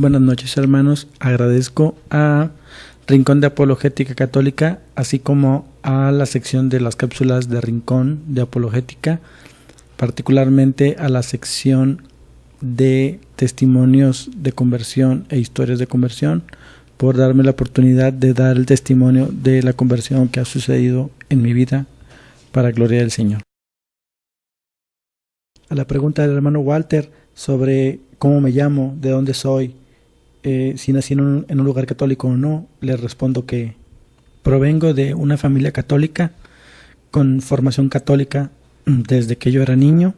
Buenas noches, hermanos. Agradezco a Rincón de Apologética Católica, así como a la sección de las cápsulas de Rincón de Apologética, particularmente a la sección de testimonios de conversión e historias de conversión, por darme la oportunidad de dar el testimonio de la conversión que ha sucedido en mi vida para gloria del Señor. A la pregunta del hermano Walter sobre cómo me llamo, de dónde soy, si nací en un lugar católico o no, le respondo que provengo de una familia católica con formación católica desde que yo era niño.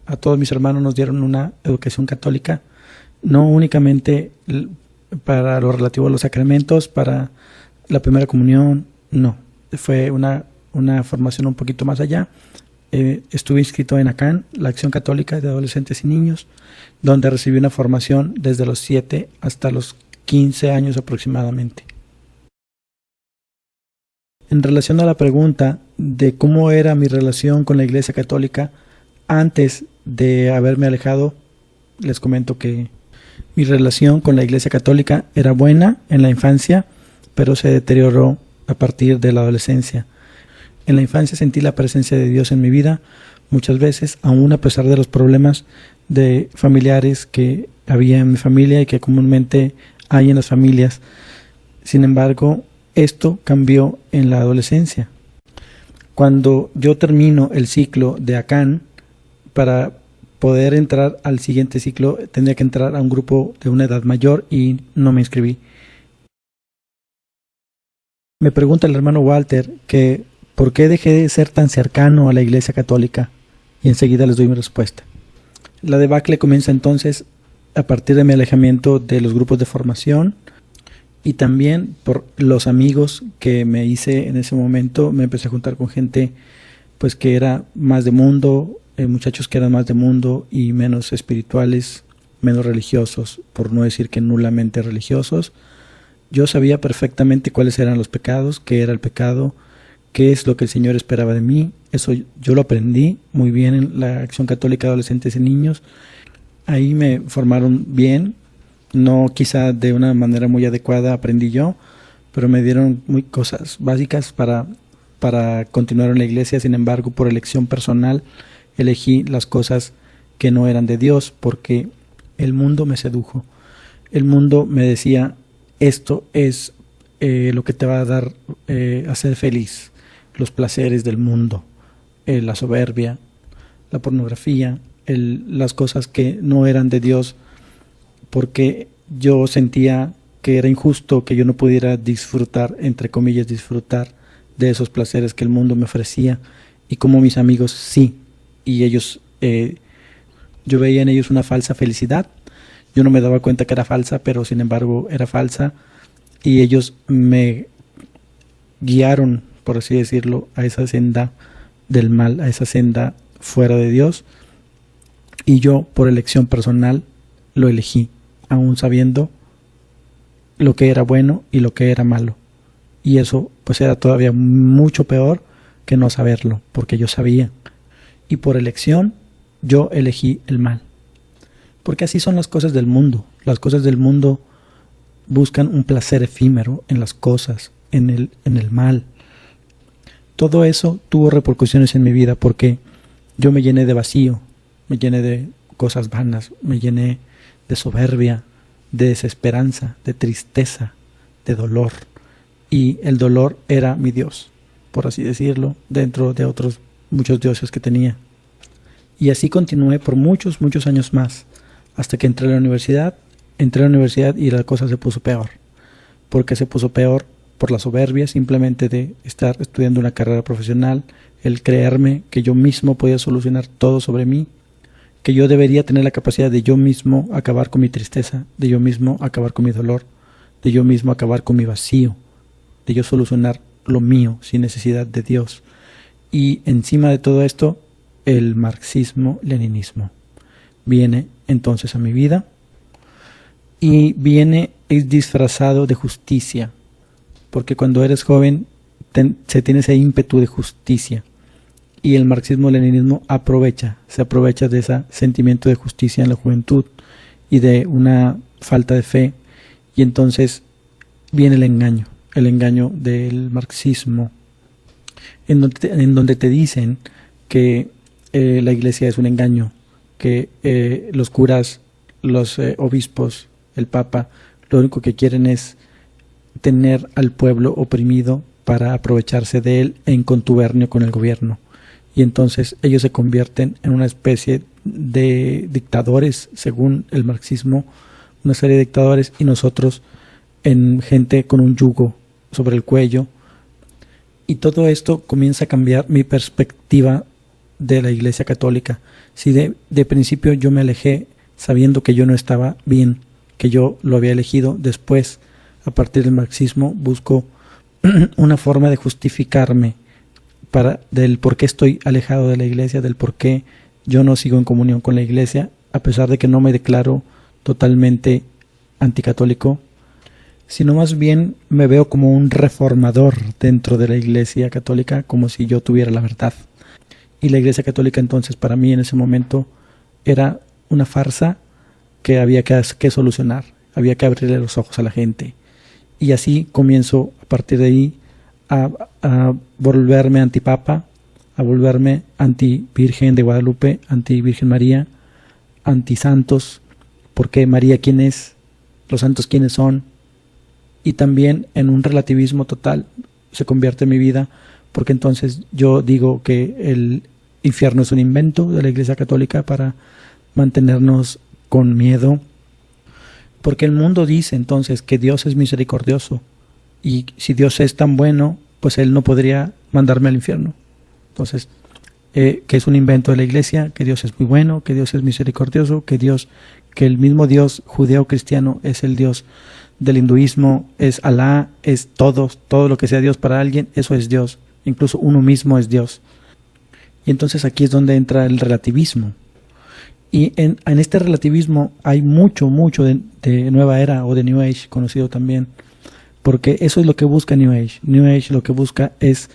A todos mis hermanos nos dieron una educación católica, no únicamente para lo relativo a los sacramentos, para la primera comunión, no, fue una formación un poquito más allá. Estuve inscrito en ACAN, la Acción Católica de Adolescentes y Niños, donde recibí una formación desde los 7 hasta los 15 años aproximadamente. En relación a la pregunta de cómo era mi relación con la Iglesia Católica antes de haberme alejado, les comento que mi relación con la Iglesia Católica era buena en la infancia, pero se deterioró a partir de la adolescencia. En la infancia sentí la presencia de Dios en mi vida muchas veces, aún a pesar de los problemas de familiares que había en mi familia y que comúnmente hay en las familias. Sin embargo, esto cambió en la adolescencia. Cuando yo termino el ciclo de ACAN, para poder entrar al siguiente ciclo tendría que entrar a un grupo de una edad mayor y no me inscribí. Me pregunta el hermano Walter que ¿por qué dejé de ser tan cercano a la Iglesia Católica? Y enseguida les doy mi respuesta. La debacle comienza entonces a partir de mi alejamiento de los grupos de formación y también por los amigos que me hice en ese momento. Me empecé a juntar con gente pues que era más de mundo, muchachos que eran más de mundo y menos espirituales, menos religiosos, por no decir que nulamente religiosos. Yo sabía perfectamente cuáles eran los pecados, qué era el pecado, qué es lo que el Señor esperaba de mí. Eso yo lo aprendí muy bien en la Acción Católica de Adolescentes y Niños. Ahí me formaron bien, no quizá de una manera muy adecuada aprendí yo, pero me dieron muy cosas básicas para continuar en la iglesia. Sin embargo, por elección personal, elegí las cosas que no eran de Dios, porque el mundo me sedujo. El mundo me decía, esto es lo que te va a dar a ser feliz. Los placeres del mundo, la soberbia, la pornografía, las cosas que no eran de Dios, porque yo sentía que era injusto que yo no pudiera disfrutar, entre comillas, disfrutar de esos placeres que el mundo me ofrecía, y como mis amigos sí, y ellos, yo veía en ellos una falsa felicidad. Yo no me daba cuenta que era falsa, pero sin embargo era falsa, y ellos me guiaron, por así decirlo, a esa senda del mal, a esa senda fuera de Dios, y yo por elección personal lo elegí, aún sabiendo lo que era bueno y lo que era malo, y eso pues era todavía mucho peor que no saberlo, porque yo sabía, y por elección yo elegí el mal, porque así son las cosas del mundo. Las cosas del mundo buscan un placer efímero en las cosas, en el mal. Todo eso tuvo repercusiones en mi vida porque yo me llené de vacío, me llené de cosas vanas, me llené de soberbia, de desesperanza, de tristeza, de dolor. Y el dolor era mi Dios, por así decirlo, dentro de otros muchos dioses que tenía. Y así continué por muchos años más, hasta que entré a la universidad y la cosa se puso peor. ¿Por qué se puso peor? Por la soberbia simplemente de estar estudiando una carrera profesional, el creerme que yo mismo podía solucionar todo sobre mí, que yo debería tener la capacidad de yo mismo acabar con mi tristeza, de yo mismo acabar con mi dolor, de yo mismo acabar con mi vacío, de yo solucionar lo mío sin necesidad de Dios. Y encima de todo esto, el marxismo-leninismo viene entonces a mi vida y es disfrazado de justicia, porque cuando eres joven se tiene ese ímpetu de justicia, y el marxismo-leninismo se aprovecha de ese sentimiento de justicia en la juventud y de una falta de fe, y entonces viene el engaño del marxismo, en donde te dicen que la iglesia es un engaño, que los curas, los obispos, el papa, lo único que quieren es tener al pueblo oprimido para aprovecharse de él en contubernio con el gobierno. Y entonces ellos se convierten en una especie de dictadores, según el marxismo, una serie de dictadores, y nosotros en gente con un yugo sobre el cuello. Y todo esto comienza a cambiar mi perspectiva de la Iglesia Católica. Si de principio yo me alejé sabiendo que yo no estaba bien, que yo lo había elegido, después, a partir del marxismo, busco una forma de justificarme del por qué estoy alejado de la Iglesia, del por qué yo no sigo en comunión con la Iglesia, a pesar de que no me declaro totalmente anticatólico, sino más bien me veo como un reformador dentro de la Iglesia Católica, como si yo tuviera la verdad. Y la Iglesia Católica entonces para mí en ese momento era una farsa que había que solucionar, había que abrirle los ojos a la gente. Y así comienzo a partir de ahí a volverme antipapa, a volverme anti-Virgen de Guadalupe, anti-Virgen María, anti-santos, porque María quién es, los santos quiénes son, y también en un relativismo total se convierte mi vida, porque entonces yo digo que el infierno es un invento de la Iglesia Católica para mantenernos con miedo, porque el mundo dice entonces que Dios es misericordioso, y si Dios es tan bueno, pues Él no podría mandarme al infierno. Entonces, que es un invento de la Iglesia, que Dios es muy bueno, que Dios es misericordioso, que el mismo Dios judeo-cristiano es el Dios del hinduismo, es Alá, es todo lo que sea Dios para alguien, eso es Dios, incluso uno mismo es Dios. Y entonces aquí es donde entra el relativismo. Y en este relativismo hay mucho de nueva era o de New Age, conocido también, porque eso es lo que busca New Age. New Age lo que busca es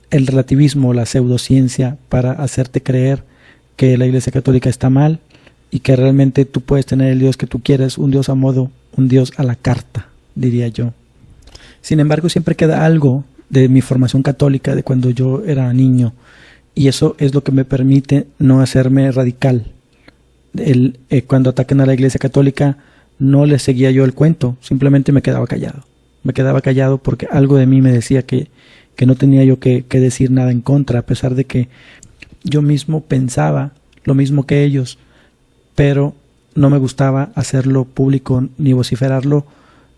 el relativismo, la pseudociencia, para hacerte creer que la Iglesia Católica está mal y que realmente tú puedes tener el Dios que tú quieras, un Dios a modo, un Dios a la carta, diría yo. Sin embargo, siempre queda algo de mi formación católica de cuando yo era niño, y eso es lo que me permite no hacerme radical. Cuando ataquen a la Iglesia Católica no le seguía yo el cuento, simplemente me quedaba callado. Me quedaba callado porque algo de mí me decía que no tenía yo que decir nada en contra, a pesar de que yo mismo pensaba lo mismo que ellos, pero no me gustaba hacerlo público, ni vociferarlo,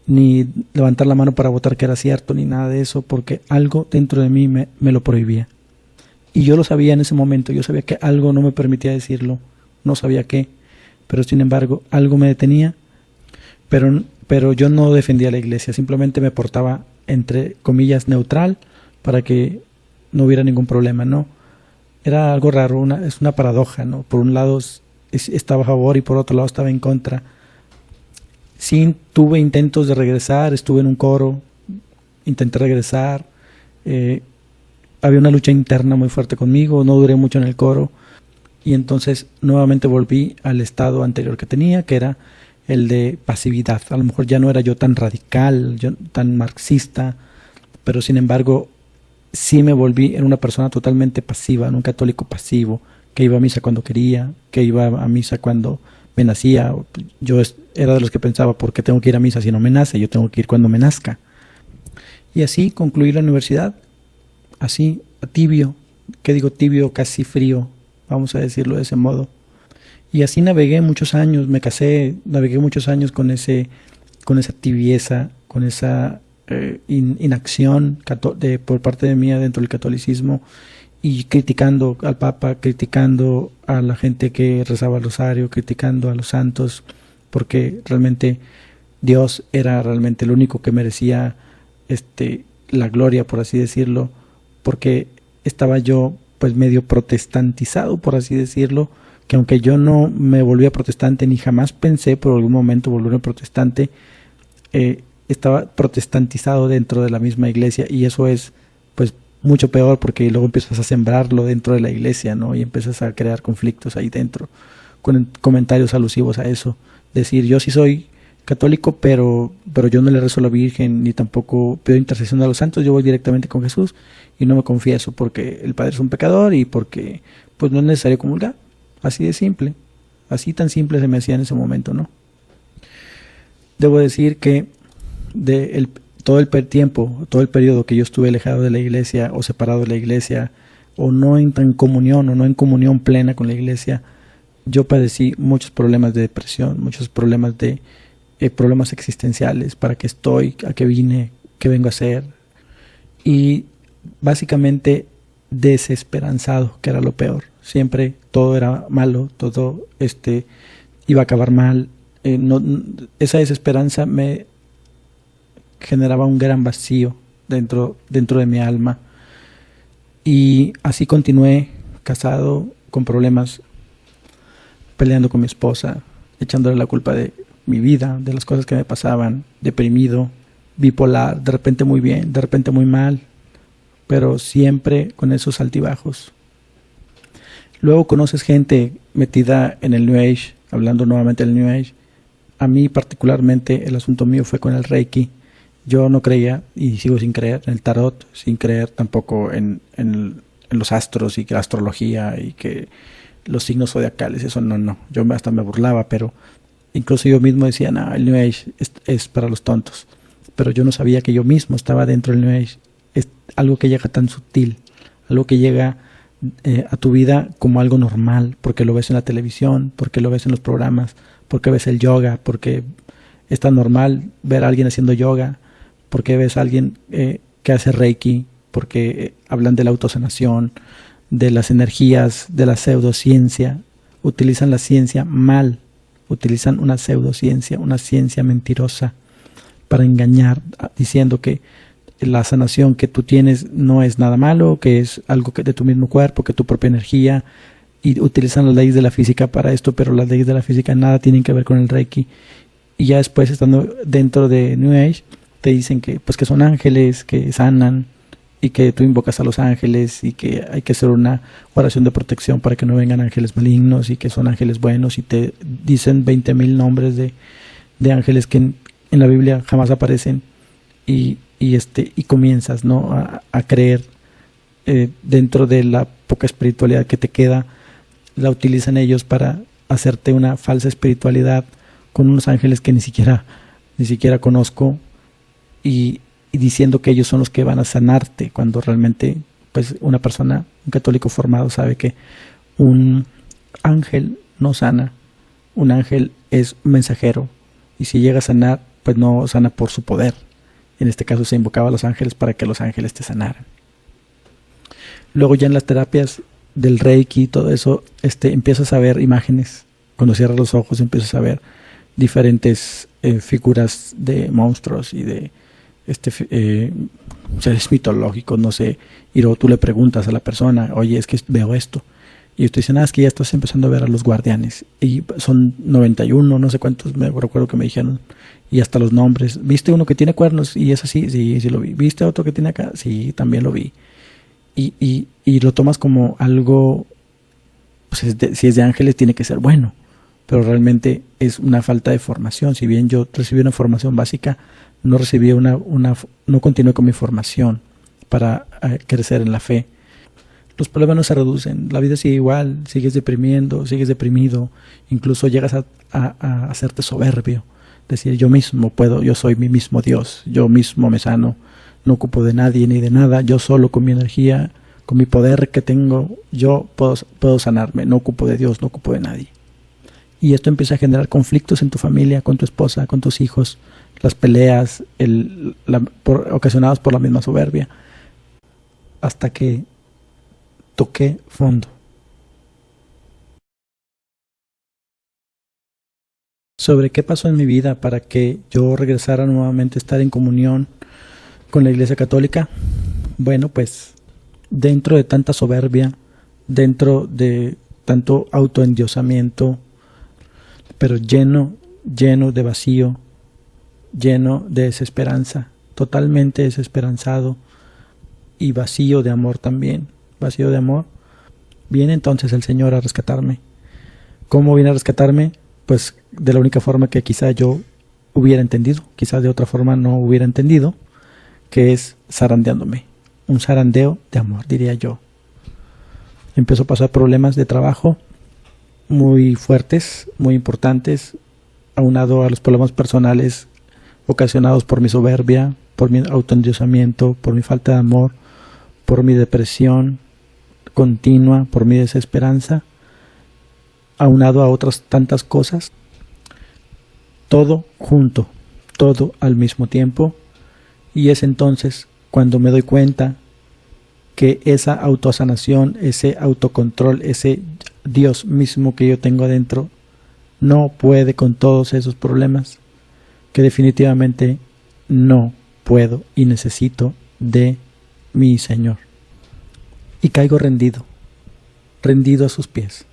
ni levantar la mano para votar que era cierto, ni nada de eso, porque algo dentro de mí me lo prohibía. Y yo lo sabía en ese momento, yo sabía que algo no me permitía decirlo, no sabía qué, pero sin embargo algo me detenía, pero yo no defendía a la Iglesia, simplemente me portaba, entre comillas, neutral, para que no hubiera ningún problema, ¿no? Era algo raro, es una paradoja, ¿no? Por un lado estaba a favor y por otro lado estaba en contra. Sí, tuve intentos de regresar, estuve en un coro, intenté regresar, había una lucha interna muy fuerte conmigo, no duré mucho en el coro, y entonces nuevamente volví al estado anterior que tenía, que era el de pasividad. A lo mejor ya no era yo tan radical, tan marxista, pero sin embargo sí me volví en una persona totalmente pasiva, en un católico pasivo, que iba a misa cuando quería, que iba a misa cuando me nacía. Yo era de los que pensaba, ¿por qué tengo que ir a misa si no me nace? Yo tengo que ir cuando me nazca. Y así concluí la universidad, así, tibio, ¿qué digo tibio? Casi frío, vamos a decirlo de ese modo. Y así navegué muchos años, me casé, navegué muchos años con esa tibieza, con esa inacción por parte de mía dentro del catolicismo, y criticando al Papa, criticando a la gente que rezaba el rosario, criticando a los santos, porque realmente Dios era realmente el único que merecía la gloria, por así decirlo, porque estaba yo pues medio protestantizado, por así decirlo, que aunque yo no me volvía protestante, ni jamás pensé por algún momento volverme protestante, estaba protestantizado dentro de la misma iglesia, y eso es pues mucho peor, porque luego empiezas a sembrarlo dentro de la iglesia, ¿no? Y empiezas a crear conflictos ahí dentro, con comentarios alusivos a eso. Decir, yo sí soy católico, pero yo no le rezo a la Virgen, ni tampoco pido intercesión a los santos, yo voy directamente con Jesús y no me confieso porque el Padre es un pecador y porque pues no es necesario comulgar. Así de simple, así tan simple se me hacía en ese momento, ¿no? Debo decir que todo el tiempo, todo el periodo que yo estuve alejado de la iglesia o separado de la iglesia o no en comunión o no en comunión plena con la iglesia, yo padecí muchos problemas de depresión, muchos problemas de problemas existenciales, para qué estoy, a qué vine, qué vengo a hacer, y básicamente desesperanzado, que era lo peor. Siempre todo era malo, todo iba a acabar mal. Esa desesperanza me generaba un gran vacío dentro de mi alma, y así continué casado, con problemas, peleando con mi esposa, echándole la culpa de mi vida, de las cosas que me pasaban, deprimido, bipolar, de repente muy bien, de repente muy mal, pero siempre con esos altibajos. Luego conoces gente metida en el New Age, hablando nuevamente del New Age. A mí particularmente el asunto mío fue con el Reiki. Yo no creía, y sigo sin creer, en el tarot, sin creer tampoco en los astros y que la astrología y que los signos zodiacales, eso no. Yo hasta me burlaba, pero incluso yo mismo decía, no, el New Age es para los tontos. Pero yo no sabía que yo mismo estaba dentro del New Age. Es algo que llega tan sutil, algo que llega a tu vida como algo normal, porque lo ves en la televisión, porque lo ves en los programas, porque ves el yoga, porque es tan normal ver a alguien haciendo yoga, porque ves a alguien que hace Reiki, porque hablan de la autosanación, de las energías, de la pseudociencia. Utilizan la ciencia mal, utilizan una pseudociencia, una ciencia mentirosa para engañar, diciendo que la sanación que tú tienes no es nada malo, que es algo de tu mismo cuerpo, que tu propia energía, y utilizan las leyes de la física para esto, pero las leyes de la física nada tienen que ver con el Reiki. Y ya después, estando dentro de New Age, te dicen que pues que son ángeles, que sanan, y que tú invocas a los ángeles, y que hay que hacer una oración de protección para que no vengan ángeles malignos, y que son ángeles buenos, y te dicen 20,000 nombres de ángeles que en la Biblia jamás aparecen, y comienzas, ¿no?, a creer dentro de la poca espiritualidad que te queda. La utilizan ellos para hacerte una falsa espiritualidad con unos ángeles que ni siquiera conozco, y diciendo que ellos son los que van a sanarte, cuando realmente pues una persona, un católico formado, sabe que un ángel no sana. Un ángel es un mensajero, y si llega a sanar, pues no sana por su poder. En este caso se invocaba a los ángeles para que los ángeles te sanaran. Luego ya en las terapias del Reiki y todo eso, empiezas a ver imágenes. Cuando cierras los ojos empiezas a ver diferentes figuras de monstruos y de seres mitológicos, no sé. Y luego tú le preguntas a la persona, oye, es que veo esto. Y ellos te dicen, es que ya estás empezando a ver a los guardianes. Y son 91, no sé cuántos, me recuerdo que me dijeron. Y hasta los nombres. ¿Viste uno que tiene cuernos? Y es así, sí lo vi. ¿Viste otro que tiene acá? Sí, también lo vi. Y lo tomas como algo, pues si es de ángeles tiene que ser bueno, pero realmente es una falta de formación. Si bien yo recibí una formación básica, no recibí no continué con mi formación para crecer en la fe. Los problemas no se reducen, la vida sigue igual, sigues deprimido, incluso llegas a hacerte soberbio, decir yo mismo puedo, yo soy mi mismo Dios, yo mismo me sano, no ocupo de nadie ni de nada, yo solo con mi energía, con mi poder que tengo, yo puedo sanarme, no ocupo de Dios, no ocupo de nadie. Y esto empieza a generar conflictos en tu familia, con tu esposa, con tus hijos, las peleas ocasionadas por la misma soberbia, hasta que toqué fondo. Sobre qué pasó en mi vida para que yo regresara nuevamente a estar en comunión con la Iglesia Católica. Bueno, pues dentro de tanta soberbia, dentro de tanto autoendiosamiento, pero lleno de vacío, lleno de desesperanza, totalmente desesperanzado, y vacío de amor también, vacío de amor, viene entonces el Señor a rescatarme. ¿Cómo viene a rescatarme? pues de la única forma que quizá yo hubiera entendido, quizás de otra forma no hubiera entendido, que es zarandeándome, un zarandeo de amor, diría yo. Empezó a pasar problemas de trabajo muy fuertes, muy importantes, aunado a los problemas personales ocasionados por mi soberbia, por mi autoendiosamiento, por mi falta de amor, por mi depresión continua, por mi desesperanza, aunado a otras tantas cosas, todo junto, todo al mismo tiempo, y es entonces cuando me doy cuenta que esa autosanación, ese autocontrol, ese Dios mismo que yo tengo adentro, no puede con todos esos problemas, que definitivamente no puedo y necesito de mi Señor. Y caigo rendido, rendido a sus pies,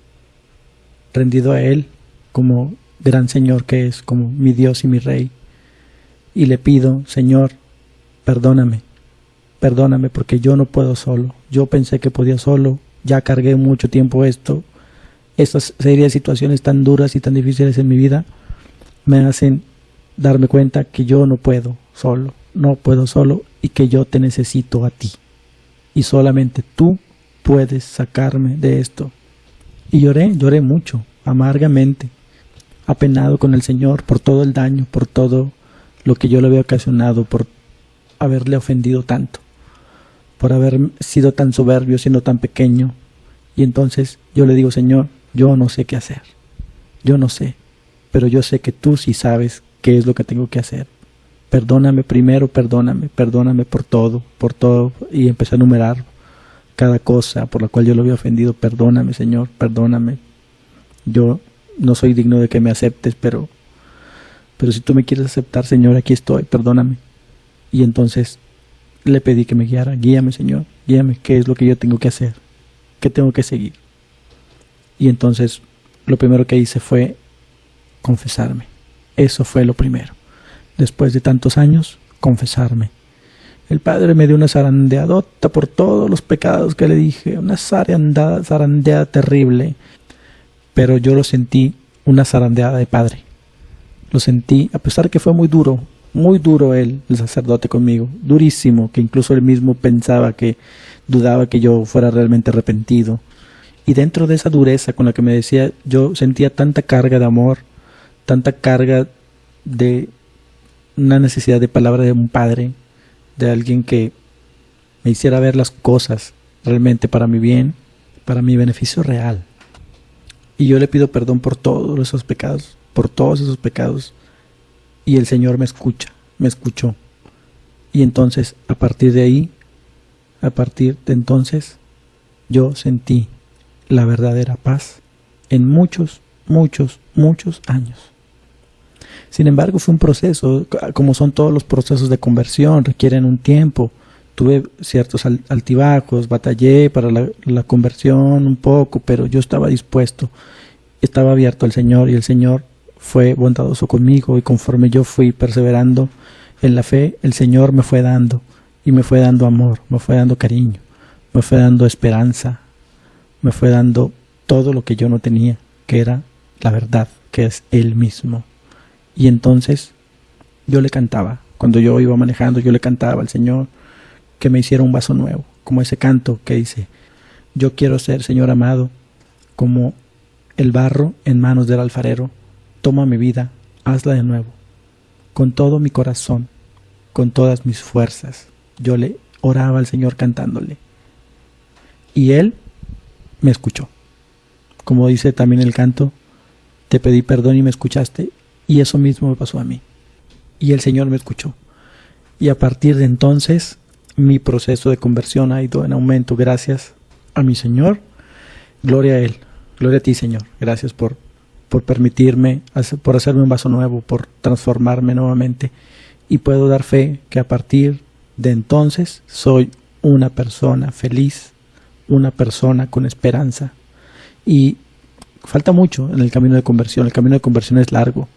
rendido a Él como gran Señor que es, como mi Dios y mi Rey. Y le pido, Señor, perdóname, perdóname porque yo no puedo solo. Yo pensé que podía solo, ya cargué mucho tiempo estas serie de situaciones tan duras y tan difíciles en mi vida me hacen darme cuenta que yo no puedo solo, no puedo solo y que yo te necesito a ti. Y solamente tú puedes sacarme de esto. Y lloré mucho, amargamente, apenado con el Señor por todo el daño, por todo lo que yo le había ocasionado, por haberle ofendido tanto, por haber sido tan soberbio, siendo tan pequeño. Y entonces yo le digo, Señor, yo no sé qué hacer, yo no sé, pero yo sé que tú sí sabes qué es lo que tengo que hacer. Perdóname primero, perdóname por todo, y empecé a enumerar cada cosa por la cual yo lo había ofendido. Perdóname, Señor, perdóname. Yo no soy digno de que me aceptes, pero si tú me quieres aceptar, Señor, aquí estoy, perdóname. Y entonces le pedí que me guiara. Guíame, Señor, guíame, ¿qué es lo que yo tengo que hacer? ¿Qué tengo que seguir? Y entonces lo primero que hice fue confesarme. Eso fue lo primero. Después de tantos años, confesarme. El Padre me dio una zarandeadota por todos los pecados que le dije, una zarandeada terrible, pero yo lo sentí una zarandeada de Padre. Lo sentí, a pesar que fue muy duro él, el sacerdote conmigo, durísimo, que incluso él mismo dudaba que yo fuera realmente arrepentido. Y dentro de esa dureza con la que me decía, yo sentía tanta carga de amor, tanta carga de una necesidad de palabra de un padre, de alguien que me hiciera ver las cosas realmente para mi bien, para mi beneficio real. Y yo le pido perdón por todos esos pecados, y el Señor me escuchó. Y entonces, a partir de entonces, yo sentí la verdadera paz en muchos años. Sin embargo, fue un proceso, como son todos los procesos de conversión, requieren un tiempo. Tuve ciertos altibajos, batallé para la conversión un poco, pero yo estaba dispuesto, estaba abierto al Señor, y el Señor fue bondadoso conmigo, y conforme yo fui perseverando en la fe, el Señor me fue dando, y me fue dando amor, me fue dando cariño, me fue dando esperanza, me fue dando todo lo que yo no tenía, que era la verdad, que es Él mismo. Y entonces yo le cantaba, cuando yo iba manejando, yo le cantaba al Señor que me hiciera un vaso nuevo, como ese canto que dice, yo quiero ser, Señor amado, como el barro en manos del alfarero, toma mi vida, hazla de nuevo, con todo mi corazón, con todas mis fuerzas. Yo le oraba al Señor cantándole, y Él me escuchó. Como dice también el canto, te pedí perdón y me escuchaste, y eso mismo me pasó a mí. Y el Señor me escuchó. Y a partir de entonces, mi proceso de conversión ha ido en aumento gracias a mi Señor. Gloria a Él. Gloria a ti, Señor. Gracias por permitirme, por hacerme un vaso nuevo, por transformarme nuevamente. Y puedo dar fe que a partir de entonces soy una persona feliz, una persona con esperanza. Y falta mucho en el camino de conversión. El camino de conversión es largo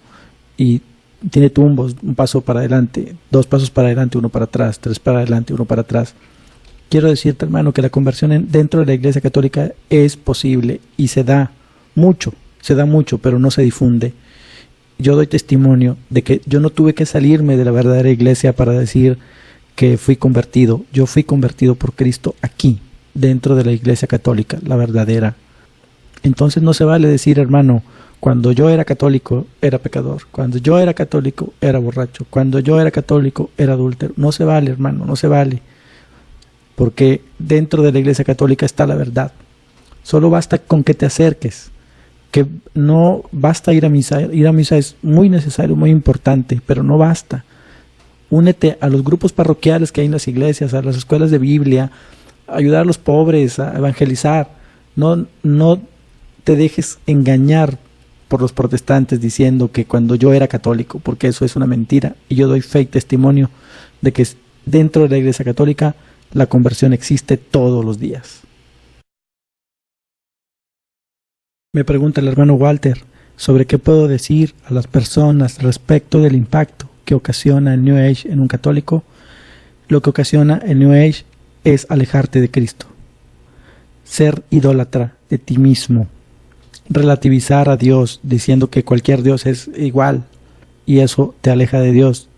y tiene tumbos, un paso para adelante, 2 pasos para adelante, 1 para atrás, 3 para adelante, 1 para atrás. Quiero decirte, hermano, que la conversión dentro de la Iglesia Católica es posible y se da mucho, pero no se difunde. yo doy testimonio de que yo no tuve que salirme de la verdadera iglesia para decir que fui convertido. Yo fui convertido por Cristo aquí, dentro de la iglesia católica, la verdadera. Entonces no se vale decir, hermano, cuando yo era católico era pecador, cuando yo era católico era borracho, cuando yo era católico era adúltero. No se vale, hermano, no se vale. Porque dentro de la iglesia católica está la verdad. Solo basta con que te acerques, que no basta ir a misa. Ir a misa es muy necesario, muy importante, pero no basta. Únete a los grupos parroquiales que hay en las iglesias, a las escuelas de Biblia, ayudar a los pobres, a evangelizar. No te dejes engañar por los protestantes diciendo que cuando yo era católico, porque eso es una mentira. Y yo doy fe y testimonio de que dentro de la iglesia católica la conversión existe todos los días. Me pregunta el hermano Walter sobre qué puedo decir a las personas respecto del impacto que ocasiona el New Age en un católico. Lo que ocasiona el New Age es alejarte de Cristo, ser idólatra de ti mismo, relativizar a Dios diciendo que cualquier Dios es igual, y eso te aleja de Dios,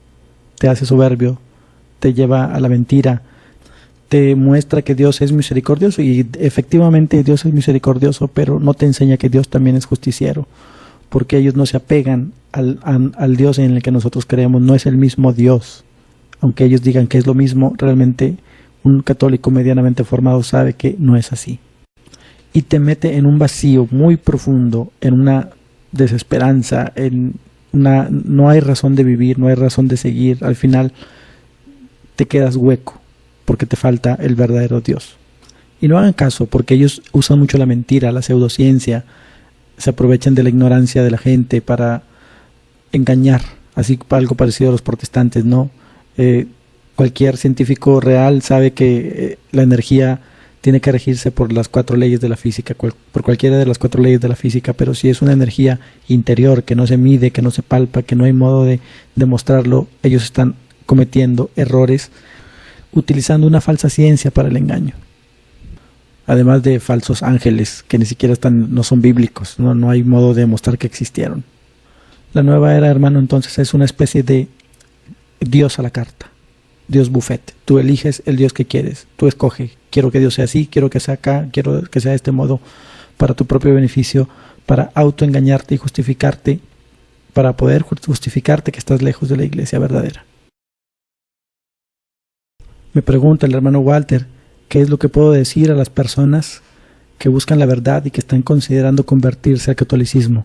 te hace soberbio, te lleva a la mentira, te muestra que Dios es misericordioso, y efectivamente Dios es misericordioso, pero no te enseña que Dios también es justiciero, porque ellos no se apegan al Dios en el que nosotros creemos. No es el mismo Dios, aunque ellos digan que es lo mismo. Realmente un católico medianamente formado sabe que no es así, y te mete en un vacío muy profundo, en una desesperanza, no hay razón de vivir, no hay razón de seguir. Al final te quedas hueco porque te falta el verdadero Dios. Y no hagan caso, porque ellos usan mucho la mentira, la pseudociencia, se aprovechan de la ignorancia de la gente para engañar, así algo parecido a los protestantes, ¿no? Cualquier científico real sabe que la energía tiene que regirse por las 4 leyes de la física, por cualquiera de las 4 leyes de la física, pero si es una energía interior que no se mide, que no se palpa, que no hay modo de demostrarlo, ellos están cometiendo errores utilizando una falsa ciencia para el engaño. Además de falsos ángeles que ni siquiera no son bíblicos, no hay modo de demostrar que existieron. La nueva era, hermano, entonces es una especie de Dios a la carta, Dios buffet. Tú eliges el Dios que quieres, tú escoge, quiero que Dios sea así, quiero que sea acá, quiero que sea de este modo, para tu propio beneficio, para autoengañarte y justificarte, para poder justificarte que estás lejos de la iglesia verdadera. Me pregunta el hermano Walter, ¿qué es lo que puedo decir a las personas que buscan la verdad y que están considerando convertirse al catolicismo?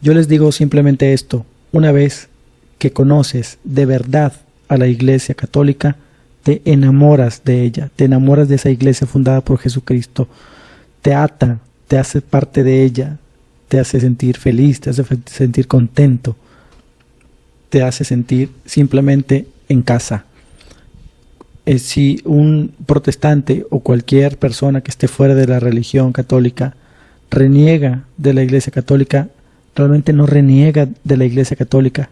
Yo les digo simplemente esto: una vez que conoces de verdad a la iglesia católica, te enamoras de ella, te enamoras de esa iglesia fundada por Jesucristo, te ata, te hace parte de ella, te hace sentir feliz, te hace sentir contento, te hace sentir simplemente en casa. Si un protestante o cualquier persona que esté fuera de la religión católica reniega de la iglesia católica, realmente no reniega de la iglesia católica,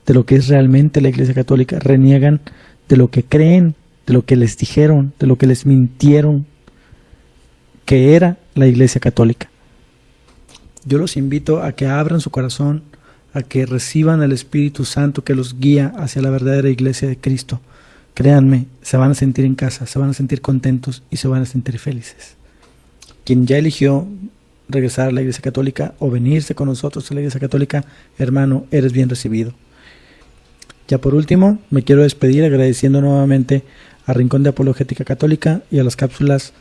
de lo que es realmente la iglesia católica. Reniegan de lo que creen, de lo que les dijeron, de lo que les mintieron que era la iglesia católica. Yo los invito a que abran su corazón, a que reciban al Espíritu Santo que los guía hacia la verdadera iglesia de Cristo. Créanme, se van a sentir en casa, se van a sentir contentos y se van a sentir felices. Quien ya eligió regresar a la iglesia católica o venirse con nosotros a la iglesia católica, hermano, eres bien recibido. Ya por último, me quiero despedir agradeciendo nuevamente a Rincón de Apologética Católica y a las cápsulas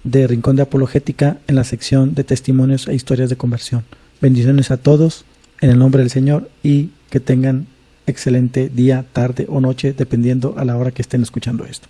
de Rincón de Apologética en la sección de testimonios e historias de conversión. Bendiciones a todos en el nombre del Señor, y que tengan excelente día, tarde o noche, dependiendo a la hora que estén escuchando esto.